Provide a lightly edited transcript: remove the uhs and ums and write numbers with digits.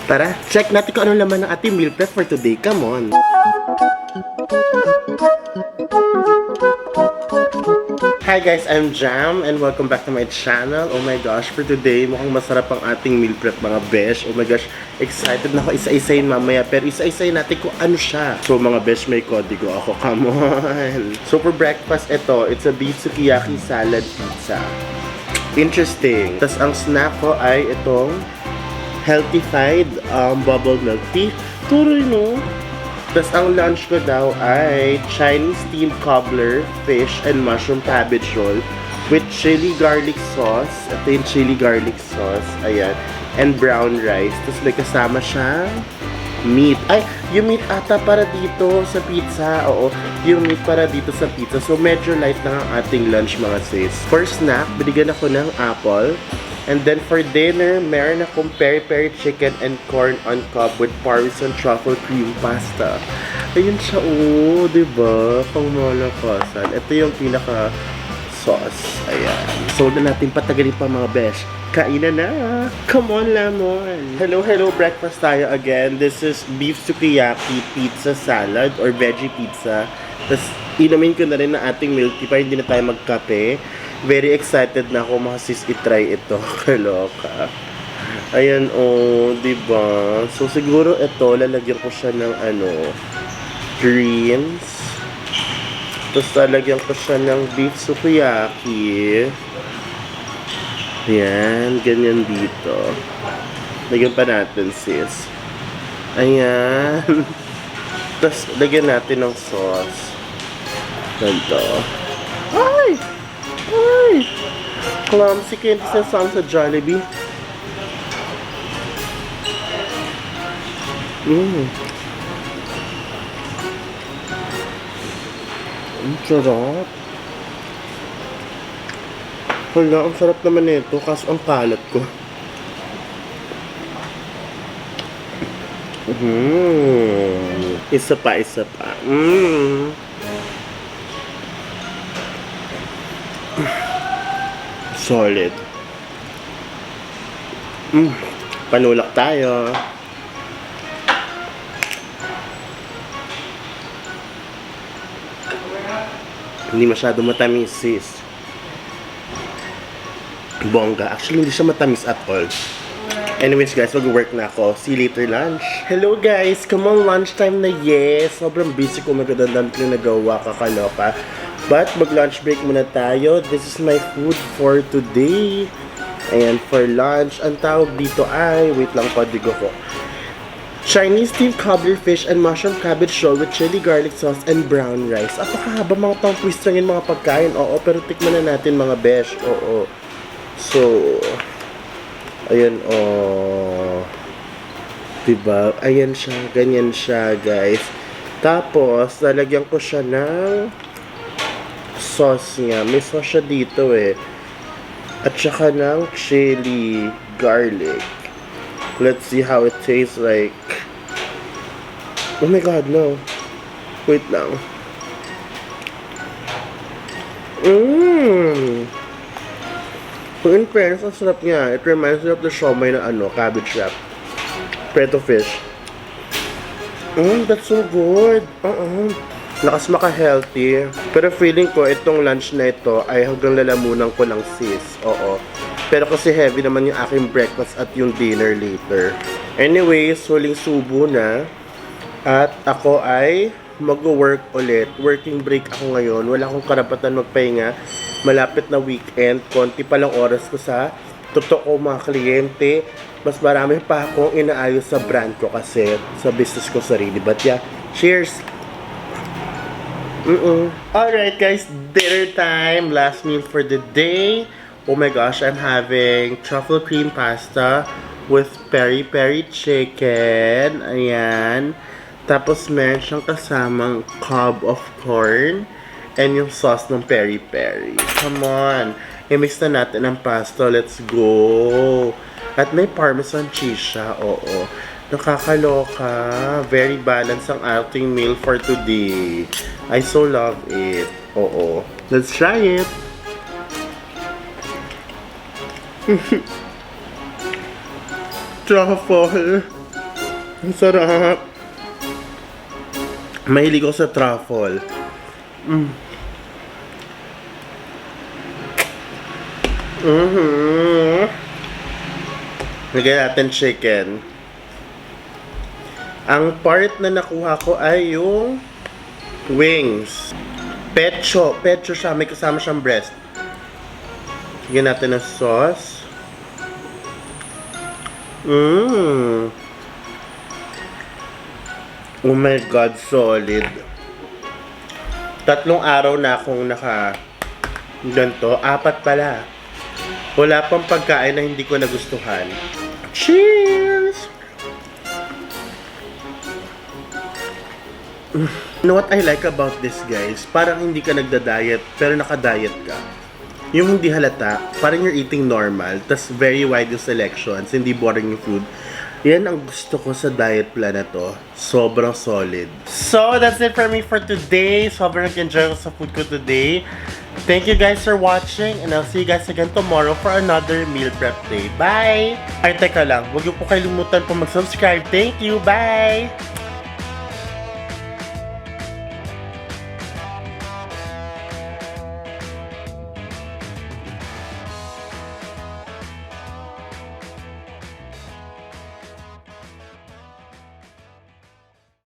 Tara, check natin kung ano laman ng ating meal prep for today. Come on! Hi guys, I'm Jam and welcome back to my channel. Oh my gosh, for today, mukhang masarap ang ating meal prep mga besh. Oh my gosh, excited na ako isa-isayin mamaya. Pero isa-isayin natin kung ano siya. So mga besh, may kodigo ako. Come on! So for breakfast, ito, it's a beef sukiyaki salad pizza. Interesting. Tapos ang snack ko ay itong healthified bubble milk tea. Tuloy, no? Tapos ang lunch ko daw ay Chinese steamed cobbler, fish, and mushroom cabbage roll with chili garlic sauce. Ito yung chili garlic sauce. Ayan. And brown rice. Tapos may kasama siyang meat. Ay, yung meat ata para dito sa pizza. Oo, yung meat para dito sa pizza. So medyo light na ang ating lunch mga sis. For snack, binigyan ako ng apple. And then for dinner, meron akong peri-peri chicken and corn on cob with Parmesan truffle cream pasta. Ayun siya, oh, diba? Pang malakasan. Ito yung pinaka sauce. Ayan. So na natin patagalin pa mga besh. Kainan na! Come on, lemon! Hello, breakfast tayo again. This is beef sukiyaki pizza salad or veggie pizza. Tapos inumin ko na rin na ating milk tea para hindi na tayo magkape. Very excited na ako mga sis itry ito. Kaloka. Ayan, oh, diba? So, siguro ito, lalagyan ko siya ng greens. Tapos, lalagyan ko siya ng beef sukiyaki. Ayan, ganyan dito. Lagyan pa natin, sis. Ayan. Tapos, lagyan natin ng sauce. Ganito. Ay! Ay! Clumsy candy sa sa Jollibee. Ang sarap. Hala, ang sarap naman nito. Kaso ang kalat ko. Isa pa. Solid. Panulak tayo. Hindi masyado matamis, sis. Bongga. Actually, hindi siya matamis at all. Anyways, guys, mag-work na ako. See you later, lunch. Hello, guys. Come on, lunchtime na, yes. Sobrang busy ko. Magandang ko nagawa, kakaloka. But, mag-lunch break muna tayo. This is my food for today. Ayan, for lunch. Ang tawag dito ay, wait lang, kodigo ko. Chinese steamed cobbler fish and mushroom cabbage roll with chili garlic sauce and brown rice. Apakahaba mga pang-twist lang yung mga pagkain. Oo, pero tikman na natin mga besh. Oo. So, ayan, oh. Diba? Ayan siya. Ganyan siya, guys. Tapos, lalagyan ko siya ng sauce niya. May sauce siya dito eh. At saka ng chili garlic. Let's see how it tastes like. Oh my god, no. Wait lang. In fairness, ang sarap niya. It reminds me of the siomai na cabbage wrap. Preto fish. That's so good. Lakas maka-healthy. Pero feeling ko, itong lunch na ito ay hanggang lalamunan ko lang, sis. Oo. Pero kasi heavy naman yung aking breakfast at yung dinner later. Anyways, huling subo na. At ako ay mag-work ulit. Working break ako ngayon. Wala akong karapatan magpahinga. Malapit na weekend. Konti pa lang oras ko sa totoo mga kliyente. Mas marami pa akong inaayos sa brand ko kasi sa business ko sarili. But yeah, cheers! Alright guys, dinner time. Last meal for the day. Oh my gosh, I'm having truffle cream pasta with peri-peri chicken. Ayan. Tapos meron siyang kasamang cob of corn and yung sauce ng peri-peri. Come on. I-mix na natin ang pasta. Let's go. At may parmesan cheese siya. Oo. Nakakaloka. Very balanced ang ating meal for today. I so love it. Oo. Let's try it. Truffle. Ang sarap. Mahilig ako sa truffle. Lagyan natin chicken. Ang part na nakuha ko ay yung wings. Pecho. Pecho siya. May kasama siyang breast. Lagyan natin ng sauce. Oh my God, solid. 3 araw na akong ganito. 4 pala. Wala pang pagkain na hindi ko nagustuhan. Cheers! You know what I like about this, guys? Parang hindi ka nagda-diet, pero naka-diet ka. Yung hindi halata, parang you're eating normal, tas very wide yung selections, hindi boring yung food. Yan ang gusto ko sa diet plan na to. Sobrang solid. So, that's it for me for today. Sobrang nag-enjoy ko sa food ko today. Thank you guys for watching, and I'll see you guys again tomorrow for another meal prep day. Bye! Ay, teka lang. Huwag niyo po kalimutan po mag-subscribe. Thank you. Bye!